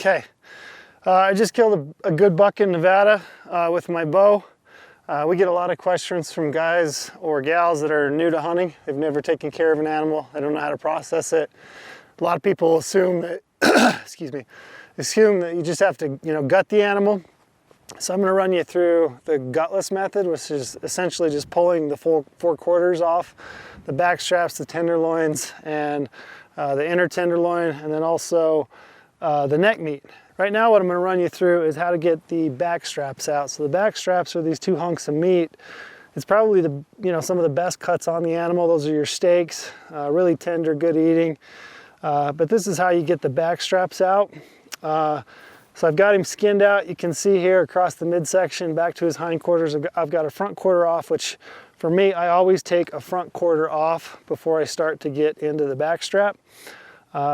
Okay, I just killed a good buck in Nevada with my bow. We get a lot of questions from guys or gals that are new to hunting. They've never taken care of an animal. They don't know how to process it. A lot of people assume that, excuse me, assume that you just have to, gut the animal. So I'm going to run you through the gutless method, which is essentially just pulling the four quarters off, the backstraps, the tenderloins, and the inner tenderloin, and then also the neck meat. Right now what I'm going to run you through is how to get the backstraps out. So the backstraps are these two hunks of meat. It's probably some of the best cuts on the animal. Those are your steaks, really tender, good eating. But this is how you get the backstraps out. So I've got him skinned out. You can see here across the midsection back to his hindquarters. I've got a front quarter off, which for me, I always take a front quarter off before I start to get into the backstrap.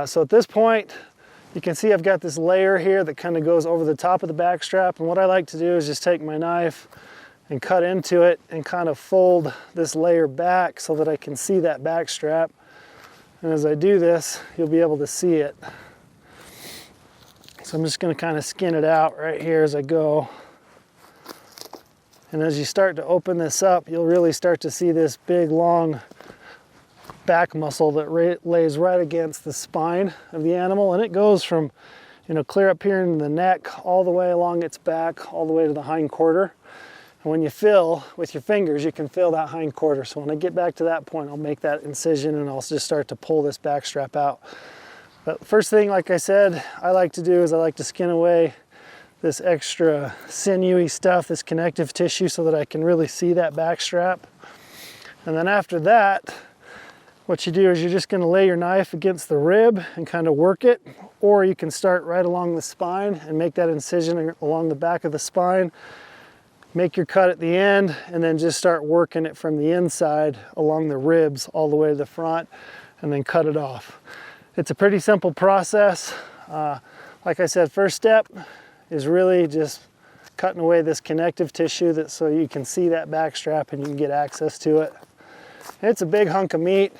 So at this point, you can see I've got this layer here that kind of goes over the top of the backstrap. And what I like to do is just take my knife and cut into it and kind of fold this layer back so that I can see that backstrap. And as I do this, you'll be able to see it. So I'm just going to kind of skin it out right here as I go. And as you start to open this up, you'll really start to see this big, long back muscle that lays right against the spine of the animal. And it goes from, clear up here in the neck, all the way along its back, all the way to the hind quarter. And when you feel with your fingers, you can feel that hind quarter. So when I get back to that point, I'll make that incision and I'll just start to pull this backstrap out. But first thing, like I said, I like to do is I like to skin away this extra sinewy stuff, this connective tissue, so that I can really see that backstrap. And then after that, what you do is you're just going to lay your knife against the rib and kind of work it, or you can start right along the spine and make that incision along the back of the spine, make your cut at the end, and then just start working it from the inside along the ribs all the way to the front, and then cut it off. It's a pretty simple process. Like I said, first step is really just cutting away this connective tissue so you can see that backstrap and you can get access to it. And it's a big hunk of meat.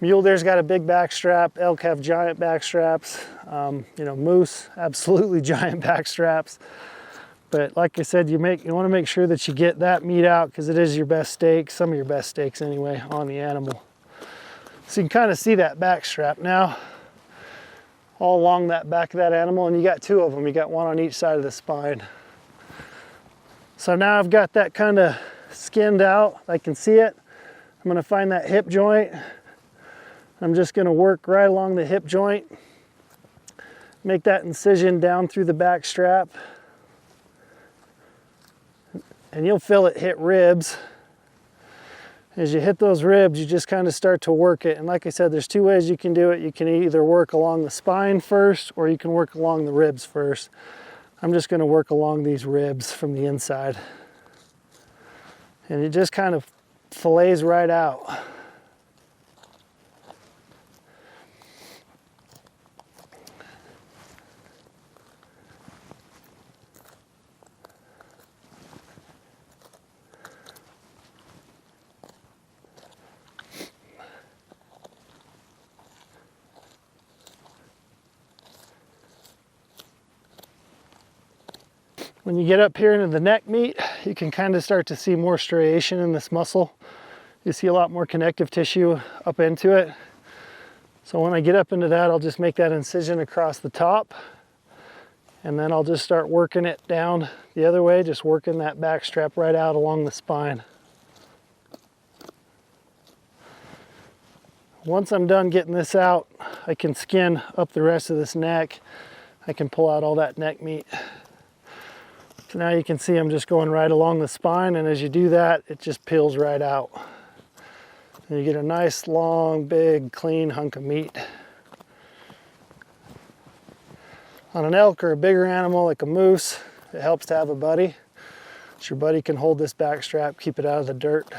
Mule deer's got a big backstrap. Elk have giant backstraps. Moose, absolutely giant backstraps. But like I said, you want to make sure that you get that meat out because it is your best steak, some of your best steaks anyway, on the animal. So you can kind of see that backstrap now all along that back of that animal, and you got two of them. You got one on each side of the spine. So now I've got that kind of skinned out. I can see it. I'm going to find that hip joint. I'm just going to work right along the hip joint, make that incision down through the back strap, and you'll feel it hit ribs. As you hit those ribs, you just kind of start to work it. And like I said, there's two ways you can do it. You can either work along the spine first, or you can work along the ribs first. I'm just going to work along these ribs from the inside. And it just kind of fillets right out. When you get up here into the neck meat, you can kind of start to see more striation in this muscle. You see a lot more connective tissue up into it. So when I get up into that, I'll just make that incision across the top, and then I'll just start working it down the other way, just working that back strap right out along the spine. Once I'm done getting this out, I can skin up the rest of this neck. I can pull out all that neck meat. So now you can see I'm just going right along the spine, and as you do that, it just peels right out. And you get a nice, long, big, clean hunk of meat. On an elk or a bigger animal like a moose, it helps to have a buddy. So your buddy can hold this back strap, keep it out of the dirt.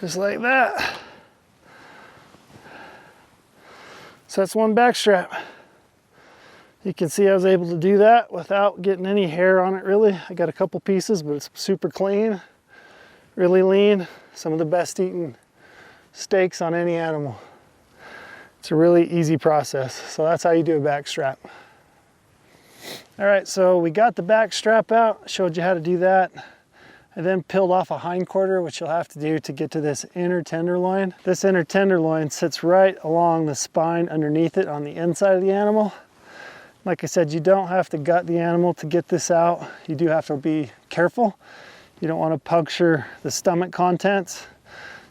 Just like that. So that's one backstrap. You can see I was able to do that without getting any hair on it really. I got a couple pieces, but it's super clean, really lean. Some of the best eaten steaks on any animal. It's a really easy process. So that's how you do a backstrap. All right, so we got the backstrap out, showed you how to do that. I then peeled off a hindquarter, which you'll have to do to get to this inner tenderloin. This inner tenderloin sits right along the spine underneath it on the inside of the animal. Like I said, you don't have to gut the animal to get this out. You do have to be careful. You don't want to puncture the stomach contents.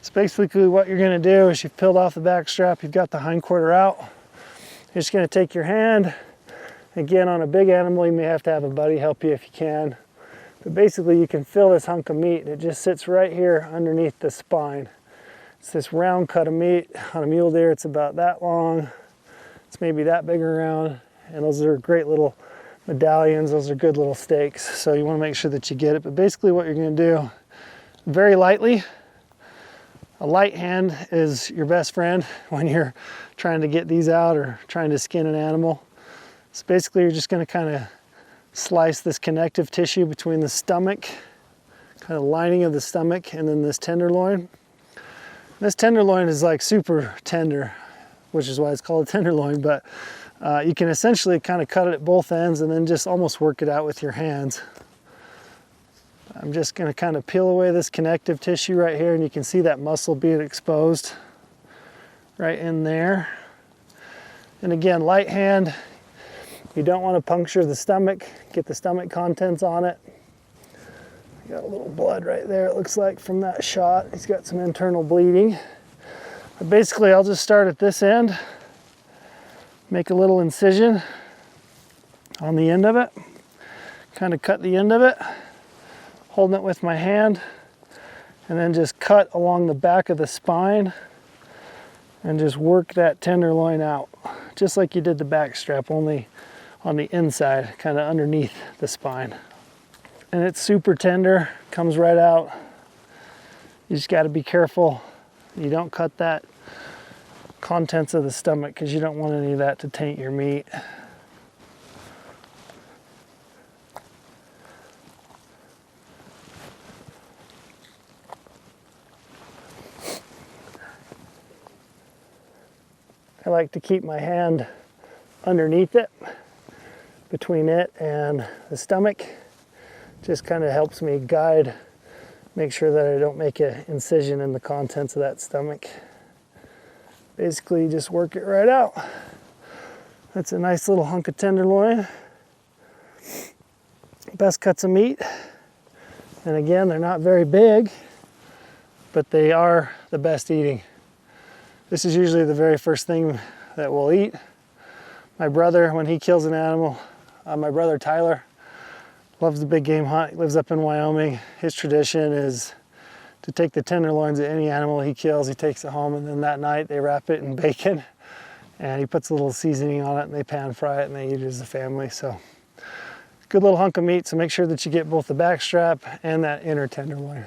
So basically what you're going to do is you've peeled off the backstrap, you've got the hindquarter out. You're just going to take your hand. Again, on a big animal, you may have to have a buddy help you if you can. But basically you can feel this hunk of meat. It just sits right here underneath the spine. It's this round cut of meat. On a mule deer, it's about that long. It's maybe that big around. And those are great little medallions. Those are good little steaks. So you want to make sure that you get it. But basically what you're going to do, very lightly, a light hand is your best friend when you're trying to get these out or trying to skin an animal. So basically you're just going to kind of slice this connective tissue between the stomach, kind of lining of the stomach, and then this tenderloin. This tenderloin is like super tender, which is why it's called a tenderloin, but you can essentially kind of cut it at both ends and then just almost work it out with your hands. I'm just going to kind of peel away this connective tissue right here, and you can see that muscle being exposed right in there. And again, light hand. You don't want to puncture the stomach, get the stomach contents on it. Got a little blood right there, it looks like, from that shot. He's got some internal bleeding. But basically, I'll just start at this end, make a little incision on the end of it, kind of cut the end of it, holding it with my hand, and then just cut along the back of the spine and just work that tenderloin out, just like you did the backstrap, only on the inside, kind of underneath the spine. And it's super tender, comes right out. You just got to be careful you don't cut that contents of the stomach, because you don't want any of that to taint your meat. I like to keep my hand underneath it, between it and the stomach. Just kind of helps me guide, make sure that I don't make an incision in the contents of that stomach. Basically, just work it right out. That's a nice little hunk of tenderloin. Best cuts of meat. And again, they're not very big, but they are the best eating. This is usually the very first thing that we'll eat. My brother, when he kills an animal, my brother Tyler loves the big game hunt. He lives up in Wyoming. His tradition is to take the tenderloins of any animal he kills. He takes it home, and then that night they wrap it in bacon, and he puts a little seasoning on it, and they pan fry it, and they eat it as a family. So good little hunk of meat. So make sure that you get both the backstrap and that inner tenderloin.